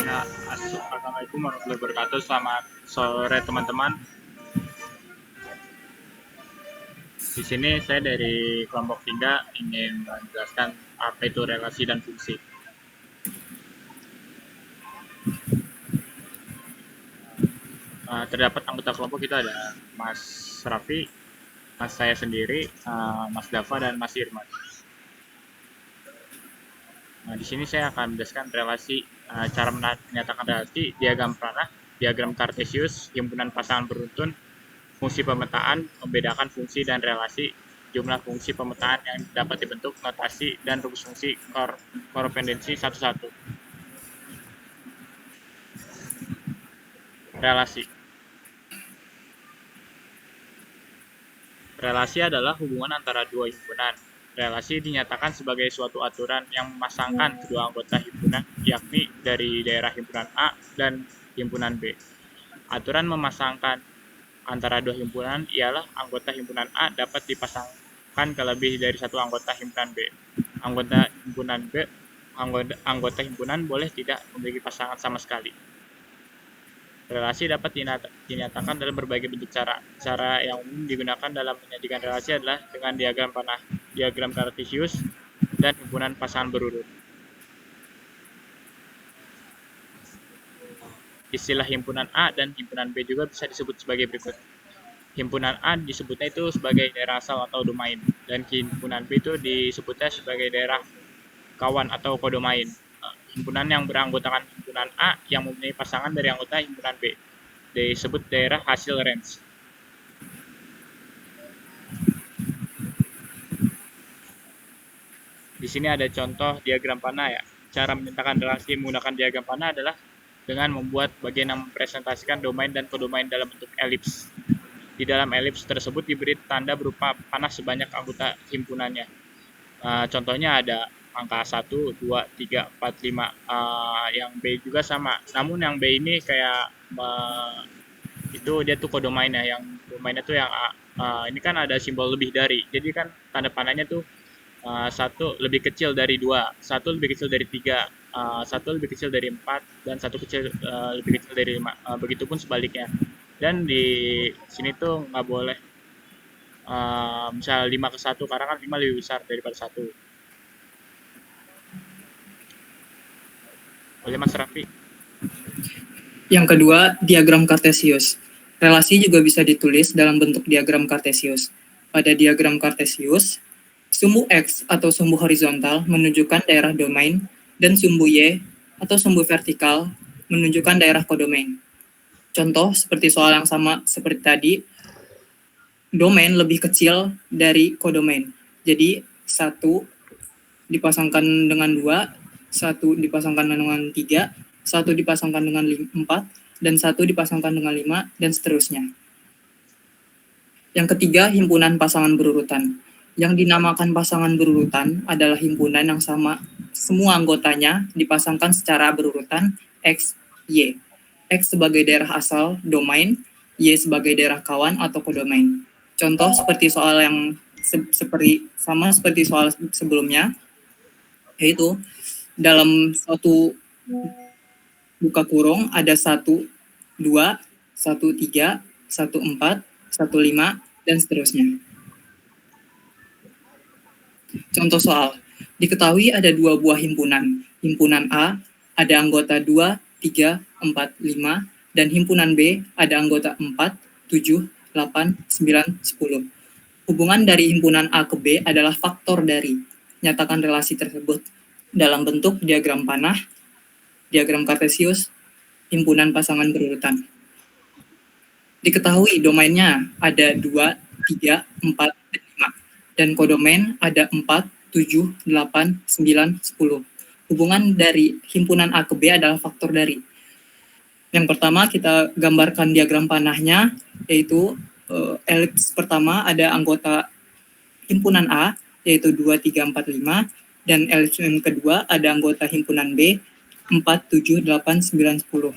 Ya, Assalamualaikum warahmatullahi wabarakatuh. Selamat sore teman-teman. Di sini saya dari kelompok 3 ingin menjelaskan apa itu relasi dan fungsi. Terdapat anggota kelompok kita ada Mas Raffi, Mas saya sendiri, Mas Dava, dan Mas Irman. Di sini saya akan menjelaskan relasi, cara menyatakan relasi, diagram panah, diagram Kartesius, himpunan pasangan beruntun, fungsi pemetaan, membedakan fungsi dan relasi, jumlah fungsi pemetaan yang dapat dibentuk, notasi, dan rumus fungsi korespondensi satu-satu. Relasi. Relasi adalah hubungan antara dua himpunan. Relasi dinyatakan sebagai suatu aturan yang memasangkan kedua anggota himpunan, yakni dari daerah himpunan A dan himpunan B. Aturan memasangkan antara dua himpunan ialah anggota himpunan A dapat dipasangkan ke lebih dari satu anggota himpunan B. Anggota himpunan boleh tidak memiliki pasangan sama sekali. Relasi dapat dinyatakan dalam berbagai bentuk cara. Cara yang umum digunakan dalam menyajikan relasi adalah dengan diagram panah, diagram Kartesius, dan himpunan pasangan berurut. Istilah himpunan A dan himpunan B juga bisa disebut sebagai berikut. Himpunan A disebutnya itu sebagai daerah asal atau domain, dan himpunan B itu disebutnya sebagai daerah kawan atau kodomain. Himpunan yang beranggotakan himpunan A yang mempunyai pasangan dari anggota himpunan B disebut daerah hasil range. Di sini ada contoh diagram panah ya. Cara menyatakan relasi menggunakan diagram panah adalah dengan membuat bagian yang mempresentasikan domain dan kodomain dalam bentuk elips. Di dalam elips tersebut diberi tanda berupa panah sebanyak anggota himpunannya. Contohnya ada angka 1, 2, 3, 4, 5. Yang B juga sama. Namun yang B ini kayak itu dia tuh kodomainnya. Yang domainnya tuh yang A. Ini kan ada simbol lebih dari. Jadi kan tanda panahnya tuh 1 lebih kecil dari 2, 1 lebih kecil dari 3, 1 lebih kecil dari 4, dan 1 lebih kecil dari 5. Begitupun sebaliknya. Dan di sini tuh nggak boleh misal 5 ke 1, karena kan 5 lebih besar daripada 1. Boleh Mas Raffi? Yang kedua, diagram Kartesius. Relasi juga bisa ditulis dalam bentuk diagram Kartesius. Pada diagram Kartesius, sumbu X atau sumbu horizontal menunjukkan daerah domain, dan sumbu Y atau sumbu vertikal menunjukkan daerah kodomain. Contoh seperti soal yang sama seperti tadi, domain lebih kecil dari kodomain. Jadi 1 dipasangkan dengan 2, 1 dipasangkan dengan 3, 1 dipasangkan dengan 4, dan 1 dipasangkan dengan 5, dan seterusnya. Yang ketiga, himpunan pasangan berurutan. Yang dinamakan pasangan berurutan adalah himpunan yang sama semua anggotanya dipasangkan secara berurutan X, Y. X sebagai daerah asal, domain, Y sebagai daerah kawan atau kodomain. Contoh seperti soal yang seperti soal sebelumnya, yaitu dalam suatu buka kurung ada 1, 2, 1, 3, 1, 4, 1, 5, dan seterusnya. Contoh soal, diketahui ada 2 buah himpunan. Himpunan A ada anggota 2, 3, 4, 5, dan himpunan B ada anggota 4, 7, 8, 9, 10. Hubungan dari himpunan A ke B adalah faktor dari. Nyatakan relasi tersebut dalam bentuk diagram panah, diagram Kartesius, himpunan pasangan berurutan. Diketahui domainnya ada 2, 3, 4, dan 5. Dan kodomain ada 4, 7, 8, 9, 10. Hubungan dari himpunan A ke B adalah faktor dari. Yang pertama kita gambarkan diagram panahnya, yaitu elips pertama ada anggota himpunan A, yaitu 2, 3, 4, 5. Dan elips yang kedua ada anggota himpunan B, 4, 7, 8, 9, 10.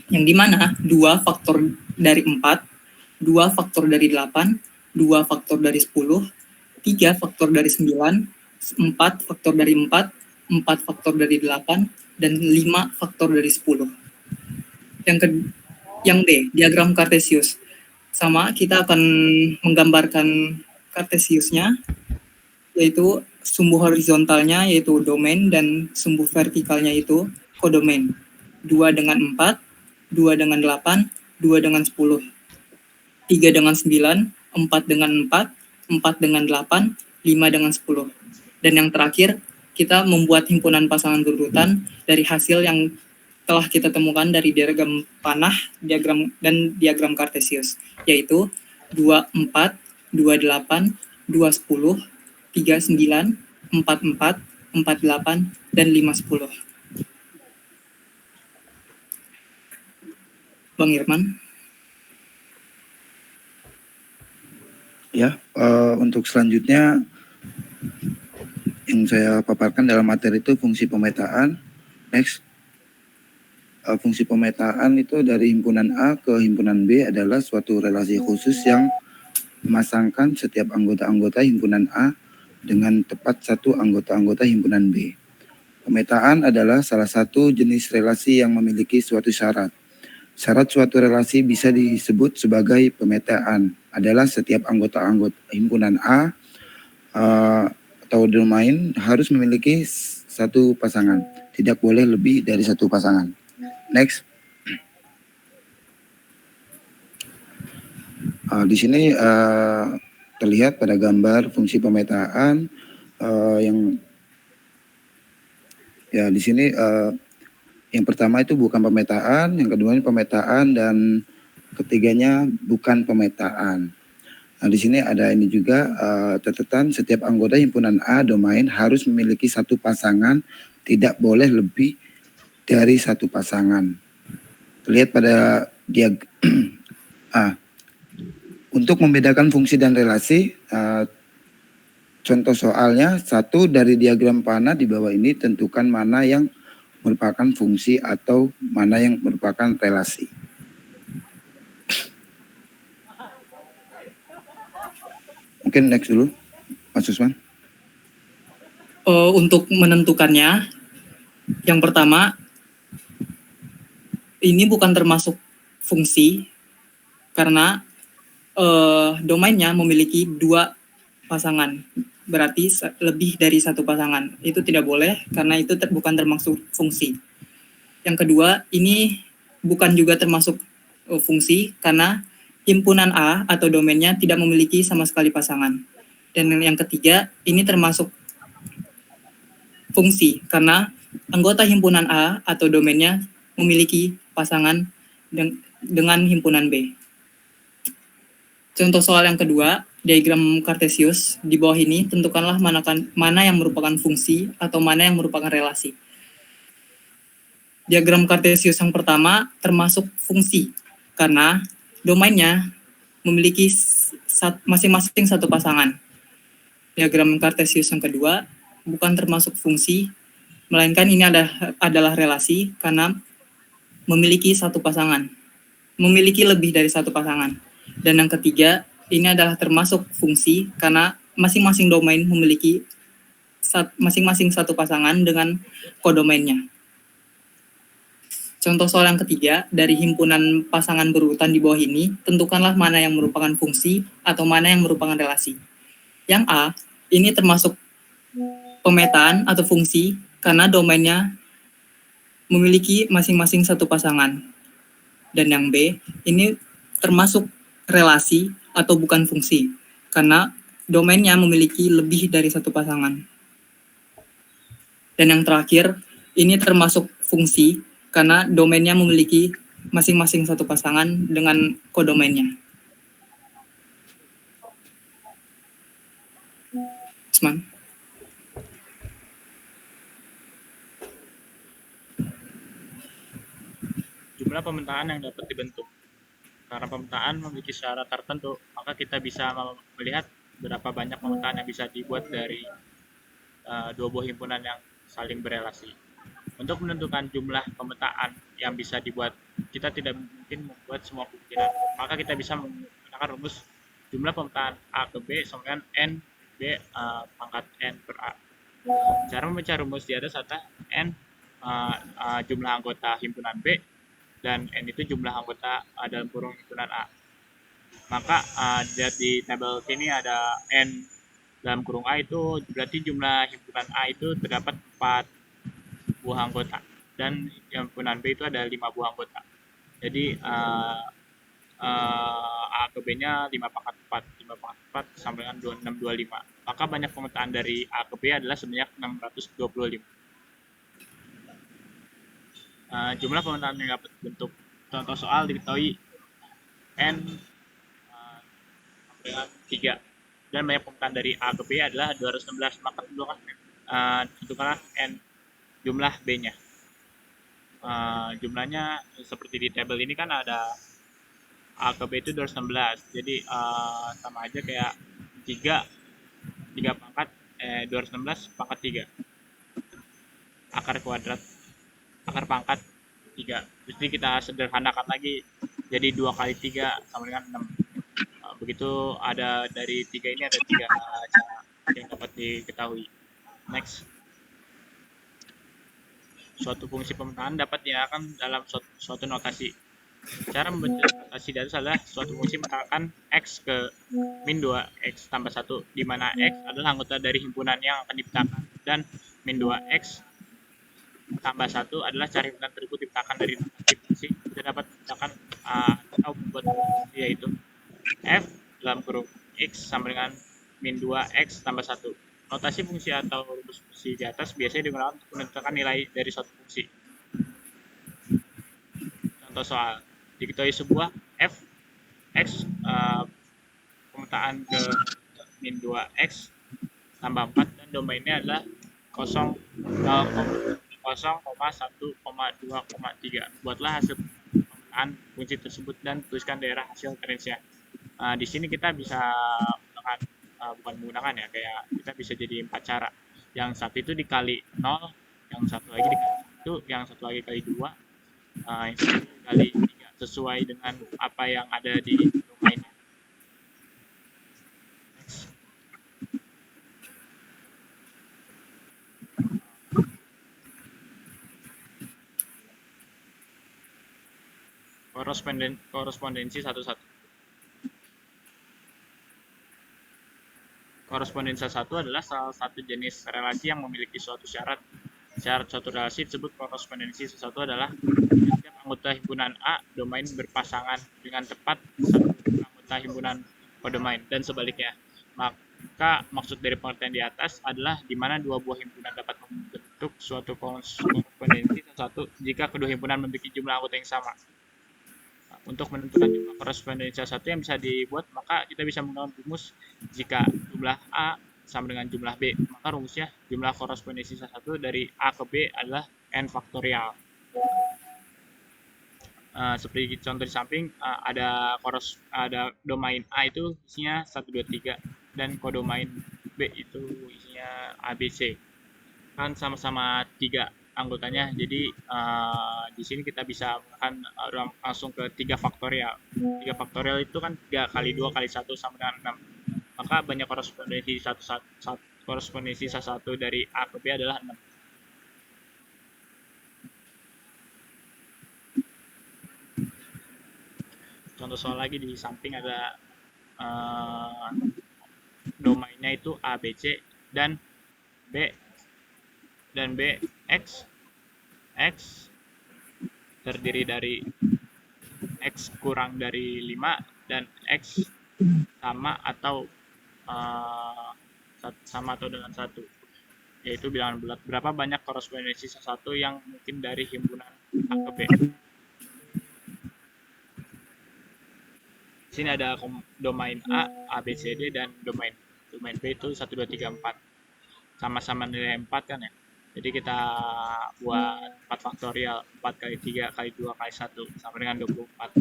Yang dimana 2 faktor dari 4, 2 faktor dari 8, 2 faktor dari 10, 3 faktor dari 9, 4 faktor dari 4, 4 faktor dari 8, dan 5 faktor dari 10. Yang B, diagram Cartesius. Sama, kita akan menggambarkan Cartesiusnya, yaitu sumbu horizontalnya yaitu domain dan sumbu vertikalnya itu kodomain. 2 dengan 4, 2 dengan 8, 2 dengan 10, 3 dengan 9, 4 dengan 4, 4 dengan 8, 5 dengan 10. Dan yang terakhir, kita membuat himpunan pasangan berurutan dari hasil yang telah kita temukan dari diagram panah, diagram Cartesius, yaitu 24, 28, 210, 39, 44, 48, dan 510. Bang Irman. Ya, untuk selanjutnya yang saya paparkan dalam materi itu fungsi pemetaan. Next. Fungsi pemetaan itu dari himpunan A ke himpunan B adalah suatu relasi khusus yang memasangkan setiap anggota-anggota himpunan A dengan tepat satu anggota-anggota himpunan B. Pemetaan adalah salah satu jenis relasi yang memiliki suatu syarat. Syarat suatu relasi bisa disebut sebagai pemetaan adalah setiap anggota-anggota himpunan A atau domain harus memiliki satu pasangan. Tidak boleh lebih dari satu pasangan. Next. Di sini terlihat pada gambar fungsi pemetaan yang ya di sini yang pertama itu bukan pemetaan, yang kedua ini pemetaan, dan ketiganya bukan pemetaan. Nah, di sini ada ini juga catatan setiap anggota himpunan A domain harus memiliki satu pasangan, tidak boleh lebih dari satu pasangan. Terlihat pada untuk membedakan fungsi dan relasi, contoh soalnya, satu dari diagram panah di bawah ini tentukan mana yang merupakan fungsi atau mana yang merupakan relasi. Mungkin next dulu, Mas Usman. Untuk menentukannya, yang pertama, ini bukan termasuk fungsi karena domainnya memiliki 2 pasangan, berarti lebih dari satu pasangan. Itu tidak boleh karena itu bukan termasuk fungsi. Yang kedua, ini bukan juga termasuk fungsi karena himpunan A atau domainnya tidak memiliki sama sekali pasangan. Dan yang ketiga, ini termasuk fungsi karena anggota himpunan A atau domainnya memiliki pasangan dengan himpunan B. Contoh soal yang kedua, diagram Cartesius. Di bawah ini, tentukanlah mana yang merupakan fungsi atau mana yang merupakan relasi. Diagram Cartesius yang pertama termasuk fungsi, karena domainnya memiliki masing-masing satu pasangan. Diagram Cartesius yang kedua bukan termasuk fungsi, melainkan ini adalah relasi karena memiliki satu pasangan, memiliki lebih dari satu pasangan. Dan yang ketiga, ini adalah termasuk fungsi karena masing-masing domain memiliki masing-masing satu pasangan dengan kodomainnya. Contoh soal yang ketiga, dari himpunan pasangan berurutan di bawah ini, tentukanlah mana yang merupakan fungsi atau mana yang merupakan relasi. Yang A, ini termasuk pemetaan atau fungsi karena domainnya memiliki masing-masing satu pasangan. Dan yang B, ini termasuk relasi atau bukan fungsi karena domainnya memiliki lebih dari satu pasangan. Dan yang terakhir, ini termasuk fungsi karena domainnya memiliki masing-masing satu pasangan dengan kodomainnya. Usman. Jumlah pemetaan yang dapat dibentuk. Karena pemetaan memiliki syarat tertentu, maka kita bisa melihat berapa banyak pemetaan yang bisa dibuat dari dua buah himpunan yang saling berelasi. Untuk menentukan jumlah pemetaan yang bisa dibuat, kita tidak mungkin membuat semua kemungkinan. Maka kita bisa menggunakan rumus jumlah pemetaan A ke B sama dengan N B pangkat N per A. Cara membaca rumus di atas adalah N jumlah anggota himpunan B, dan N itu jumlah anggota dalam kurung himpunan A. Maka lihat di tabel sini ada N dalam kurung A itu berarti jumlah himpunan A itu terdapat 4 buah anggota, dan himpunan B itu ada 5 buah anggota. Jadi A ke B-nya 5 pangkat 4, 5 pangkat 4 sama dengan 2625. Maka banyak pemetaan dari A ke B adalah sebanyak 625. Jumlah pemetaan yang dapat bentuk contoh soal diketahui N dengan 3, dan banyak pemetaan dari A ke B adalah 216. Maka tentukanlah N jumlah B-nya. Jumlahnya seperti di tabel ini kan ada A ke B itu 216, jadi sama aja kayak 3 pangkat 216 pangkat 3 akar kuadrat akar pangkat 3. Jadi kita sederhanakan lagi, jadi 2 kali 3 sama dengan 6. Begitu ada dari 3 ini ada 3 cara yang dapat diketahui. Next. Suatu fungsi pemetaan dapat dinyatakan dalam suatu notasi. Cara membaca notasi dasar adalah suatu fungsi menyatakan X ke min 2X tambah 1, di mana X adalah anggota dari himpunan yang akan dipetakan, dan min 2X tambah 1 adalah cara himpunan tersebut dipetakan dari notasi fungsi. Kita dapat menggunakan atau membuat fungsi yaitu F dalam kurung X sama dengan min 2X tambah 1. Notasi fungsi atau rumus fungsi di atas biasanya digunakan untuk menentukan nilai dari suatu fungsi. Contoh soal, diketahui sebuah f x pemetaan ke min 2x tambah 4 dan domainnya adalah 0, 1,2,3. Buatlah hasil pemetaan fungsi tersebut dan tuliskan daerah hasil referensinya. Di sini kita bisa menggunakan bukan menggunakan ya, kayak kita bisa jadi 4 cara. Yang satu itu dikali 0, yang satu lagi dikali 1, yang satu lagi kali 2, yang satu kali 3, sesuai dengan apa yang ada di domainnya. Next. Korespondensi 1-1. Korespondensi 1 adalah salah satu jenis relasi yang memiliki suatu syarat. Syarat suatu relasi disebut korespondensi. Sesuatu adalah setiap anggota himpunan A domain berpasangan dengan tepat satu anggota himpunan kodomain, dan sebaliknya. Maka maksud dari pengertian di atas adalah di mana dua buah himpunan dapat membentuk suatu korespondensi satu jika kedua himpunan memiliki jumlah anggota yang sama. Untuk menentukan jumlah korespondensi satu yang bisa dibuat, maka kita bisa menggunakan rumus jika jumlah A sama dengan jumlah B, maka rumusnya jumlah korespondensi satu dari A ke B adalah N faktorial. Seperti contoh di samping, ada domain A itu isinya 1, 2, 3, dan kodomain B itu isinya ABC. Kan sama-sama 3 anggotanya, jadi di sini kita bisa menggunakan langsung ke 3 faktorial. 3 faktorial itu kan 3 kali 2 kali 1 sama dengan 6. Maka banyak korespondensi korespondensi satu dari A ke B adalah 6. Contoh soal lagi di samping ada domainnya itu ABC dan X terdiri dari X kurang dari 5 dan X sama atau dengan 1, yaitu bilangan bulat. Berapa banyak korespondensi satu yang mungkin dari himpunan A ke B. Di sini ada domain A, B, C, D, dan domain B itu 1, 2, 3, 4. Sama-sama nilai 4 kan ya. Jadi kita buat 4 faktorial, 4 kali 3 kali 2 kali 1 sama dengan 24.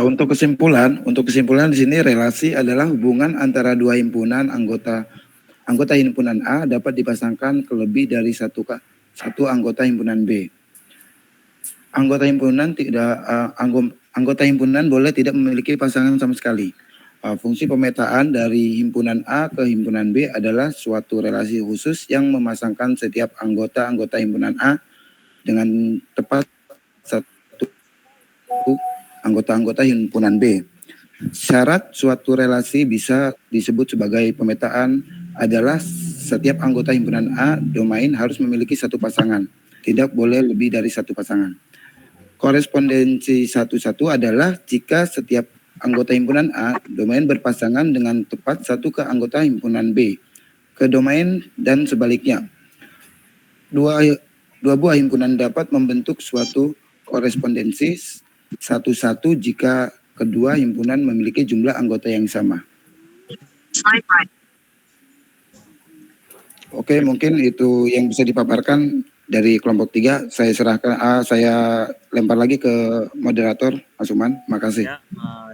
Untuk kesimpulan di sini relasi adalah hubungan antara dua himpunan anggota himpunan A dapat dipasangkan ke lebih dari satu anggota himpunan B. Anggota himpunan boleh tidak memiliki pasangan sama sekali. Fungsi pemetaan dari himpunan A ke himpunan B adalah suatu relasi khusus yang memasangkan setiap anggota himpunan A dengan tepat satu anggota-anggota himpunan B. Syarat suatu relasi bisa disebut sebagai pemetaan adalah setiap anggota himpunan A domain harus memiliki satu pasangan, tidak boleh lebih dari satu pasangan. Korespondensi satu adalah jika setiap anggota himpunan A domain berpasangan dengan tepat satu ke anggota himpunan B ke domain dan sebaliknya. Dua buah himpunan dapat membentuk suatu korespondensi satu jika kedua himpunan memiliki jumlah anggota yang sama. Oke, mungkin itu yang bisa dipaparkan dari kelompok 3. Saya lempar lagi ke moderator Asuman. Makasih. Ya,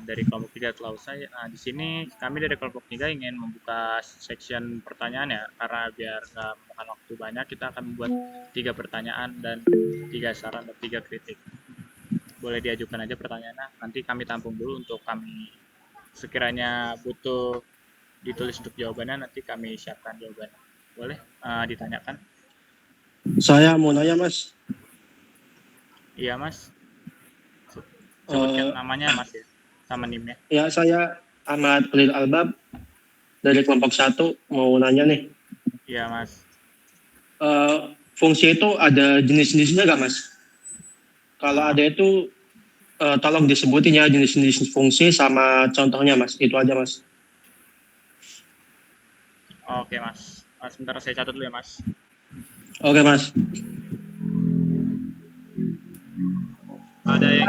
dari kelompok 3 telah usai. Di sini kami dari kelompok 3 ingin membuka section pertanyaan ya, karena biar nggak memakan waktu banyak, kita akan membuat 3 pertanyaan dan 3 saran dan 3 kritik. Boleh diajukan aja pertanyaannya, nanti kami tampung dulu untuk kami sekiranya butuh ditulis untuk jawabannya, nanti kami siapkan jawabannya. Boleh ditanyakan? Saya mau nanya, Mas. Iya, Mas. Sebutkan namanya, Mas ya, sama NIM-nya. Ya, saya Ahmad Khalil Albab dari kelompok 1 mau nanya nih. Iya, Mas. Fungsi itu ada jenis-jenisnya nggak, Mas? Kalau ada itu tolong disebutin ya jenis-jenis fungsi sama contohnya, Mas. Itu aja, Mas. Oke, Mas. Sebentar saya catat dulu ya, Mas. Oke, Mas. Ada yang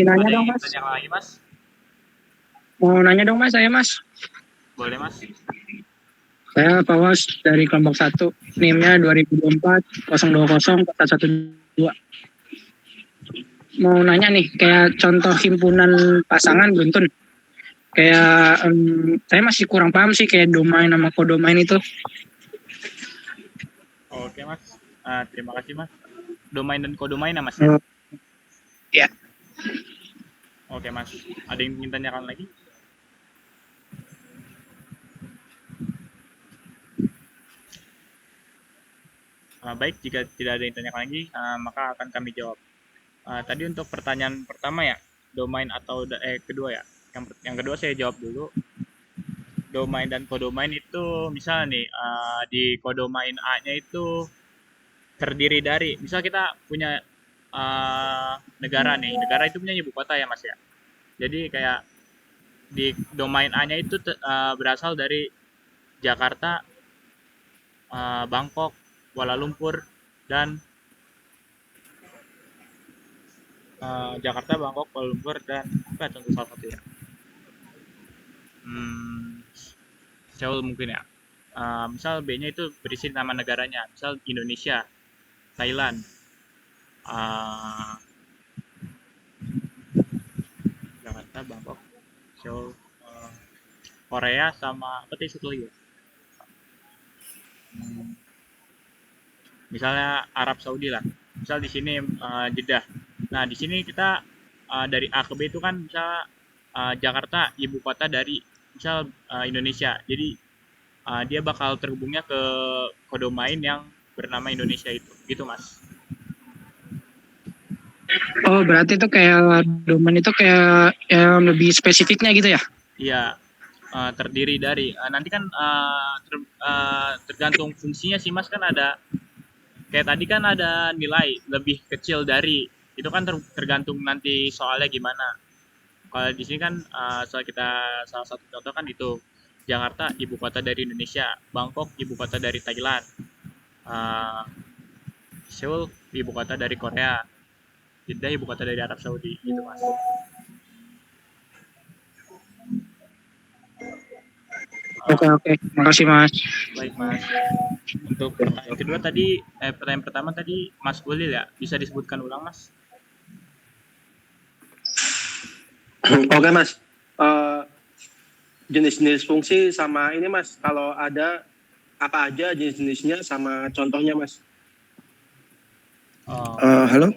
Nanya dong, Mas. Tanya lagi, Mas? Mau nanya dong, Mas, saya, Mas. Boleh, Mas. Saya Pawas dari kelompok 1. NIM-nya 2024-020-412. Mau nanya nih, kayak contoh himpunan pasangan beruntun. Kayak saya masih kurang paham sih kayak domain sama kodomain itu. Oke, Mas. Terima kasih, Mas. Domain dan kodomain ya, Mas? Ya. Oke, Mas. Ada yang ingin tanyakan lagi? Baik, jika tidak ada yang tanyakan lagi, maka akan kami jawab. Tadi untuk pertanyaan pertama ya, domain atau kedua ya. Yang kedua saya jawab dulu. Domain dan kodomain itu misal nih di kodomain A-nya itu terdiri dari, misal kita punya negara nih, negara itu punya ibu kota ya, Mas ya. Jadi kayak di domain A-nya itu berasal dari Jakarta, Bangkok, Kuala Lumpur, dan Jakarta, Bangkok, Kuala Lumpur, dan apa contoh salah satu ya? Seoul mungkin ya. Misal B-nya itu berisi nama negaranya, misal Indonesia, Thailand, Jakarta, Bangkok, Seoul, Korea, sama apa tadi satu lagi ya? Misalnya Arab Saudi lah. Misal di sini Jeddah. Nah, di sini kita dari A ke B itu kan misal Jakarta ibu kota dari misal Indonesia. Jadi dia bakal terhubungnya ke kodomain yang bernama Indonesia itu. Gitu, Mas. Oh, berarti itu kayak domain itu kayak yang lebih spesifiknya gitu ya? Iya. Terdiri dari nanti kan tergantung fungsinya sih, Mas, kan ada kayak tadi kan ada nilai lebih kecil dari, itu kan tergantung nanti soalnya gimana. Kalau di sini kan soal kita salah satu contoh kan itu Jakarta ibu kota dari Indonesia, Bangkok ibu kota dari Thailand, Seoul ibu kota dari Korea, Jeddah ibu kota dari Arab Saudi, gitu, Mas. Oke. Makasih, Mas. Baik, Mas. Untuk pertanyaan kedua tadi, pertanyaan pertama tadi Mas Ulil ya, bisa disebutkan ulang, Mas? Oke, Mas. Jenis-jenis fungsi sama ini, Mas. Kalau ada apa aja jenis-jenisnya sama contohnya, Mas. Halo?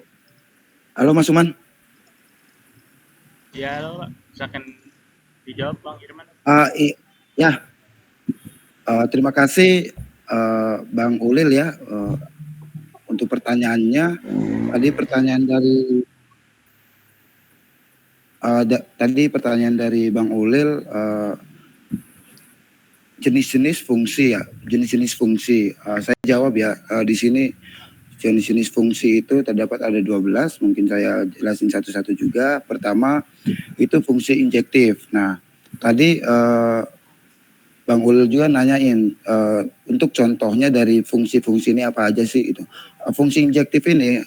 Halo, Mas Uman? Ya, halo, Pak. Misalkan Dijawab Bang Irman. Ya, terima kasih Bang Ulil ya untuk pertanyaannya. Tadi pertanyaan dari Bang Ulil jenis-jenis fungsi ya, jenis-jenis fungsi. Saya jawab ya di sini. Jenis-jenis fungsi itu terdapat ada 12, mungkin saya jelasin satu-satu juga. Pertama, itu fungsi injektif. Nah, tadi Bang Ulil juga nanyain, untuk contohnya dari fungsi-fungsi ini apa aja sih itu. Fungsi injektif ini,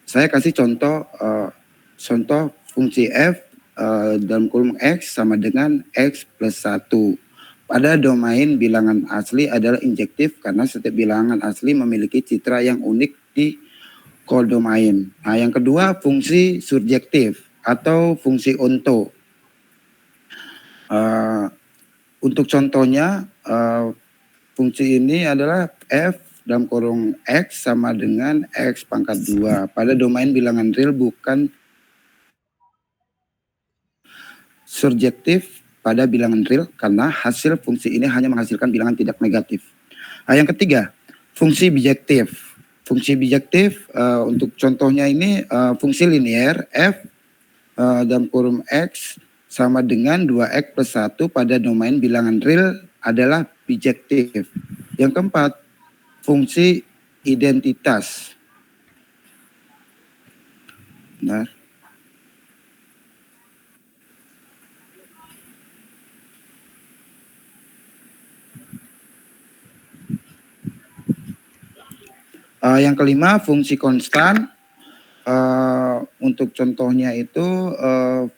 saya kasih contoh fungsi F dalam kurung X sama dengan X plus 1. Pada domain bilangan asli adalah injektif karena setiap bilangan asli memiliki citra yang unik di kodomain. Nah, yang kedua fungsi surjektif atau fungsi onto. Untuk contohnya fungsi ini adalah F dalam kurung X sama dengan X pangkat 2. Pada domain bilangan real bukan surjektif pada bilangan real karena hasil fungsi ini hanya menghasilkan bilangan tidak negatif. Yang ketiga, fungsi bijektif. Fungsi bijektif untuk contohnya ini fungsi linear F dalam kurung X sama dengan 2X plus 1 pada domain bilangan real adalah bijektif. Yang keempat, fungsi identitas. Benar. Yang kelima, fungsi konstan. Untuk contohnya itu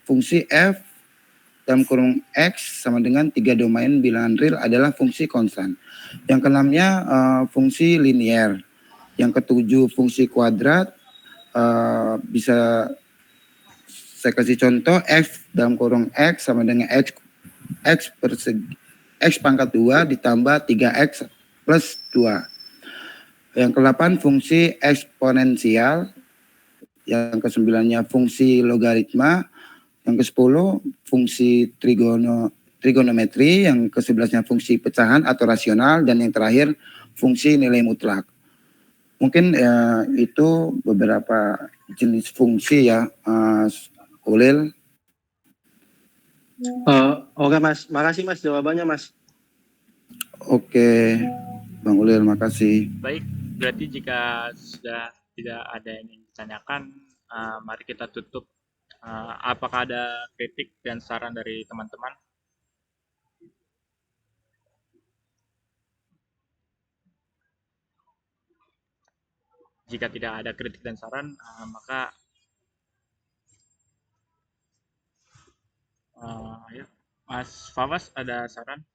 fungsi F dalam kurung X sama dengan 3 domain bilangan real adalah fungsi konstan. Yang keenamnya fungsi linear. Yang ketujuh, fungsi kuadrat. Bisa saya kasih contoh F dalam kurung X sama dengan X pangkat 2 ditambah 3X plus 2. Yang ke-8 fungsi eksponensial. Yang ke-9-nya fungsi logaritma. Yang ke-10 fungsi trigonometri. Yang ke-11-nya fungsi pecahan atau rasional. Dan yang terakhir fungsi nilai mutlak. Mungkin itu beberapa jenis fungsi ya, Ulil. Oke Mas, makasih Mas jawabannya Mas. Oke, Bang Ulil, makasih. Baik, berarti jika sudah tidak ada yang ingin ditanyakan, mari kita tutup. Apakah ada kritik dan saran dari teman-teman? Jika tidak ada kritik dan saran, maka ya, Mas Fawas ada saran?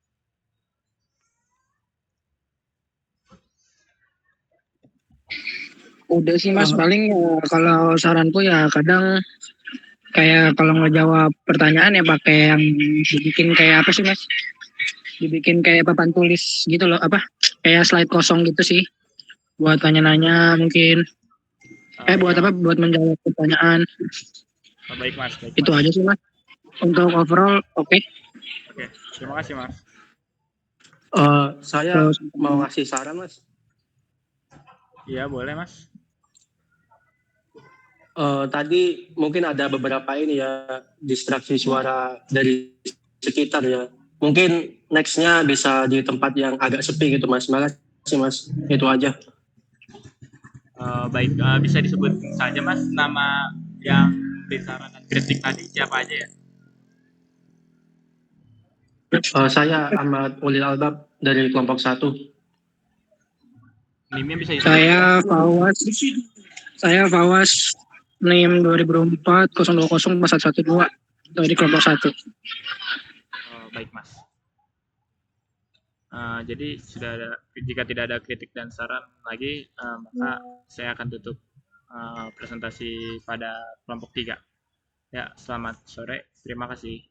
Udah sih Mas, paling kalau saranku ya kadang kayak kalau ngejawab pertanyaan ya pakai yang dibikin kayak apa sih Mas? Dibikin kayak papan tulis gitu loh, apa? Kayak slide kosong gitu sih. Buat tanya-nanya mungkin. Buat Ya. apa? Buat menjawab pertanyaan. Baik Mas. Itu aja sih Mas. Untuk overall oke. Oke, terima kasih Mas. Saya mau ngasih saran Mas. Iya boleh Mas. Tadi mungkin ada beberapa ini ya distraksi suara dari sekitar ya. Mungkin nextnya bisa di tempat yang agak sepi gitu Mas. Makasih Mas. Itu aja. Baik, bisa disebut saja Mas nama yang disarankan kritik tadi siapa aja ya? Saya Ahmad Ulil Albab dari kelompok 1. NIM-nya bisa disebut. Saya Fawas NIM 2004 020 4112 dari kelompok 1. Baik Mas. Jadi jika tidak ada kritik dan saran lagi, maka saya akan tutup presentasi pada kelompok 3. Ya, selamat sore. Terima kasih.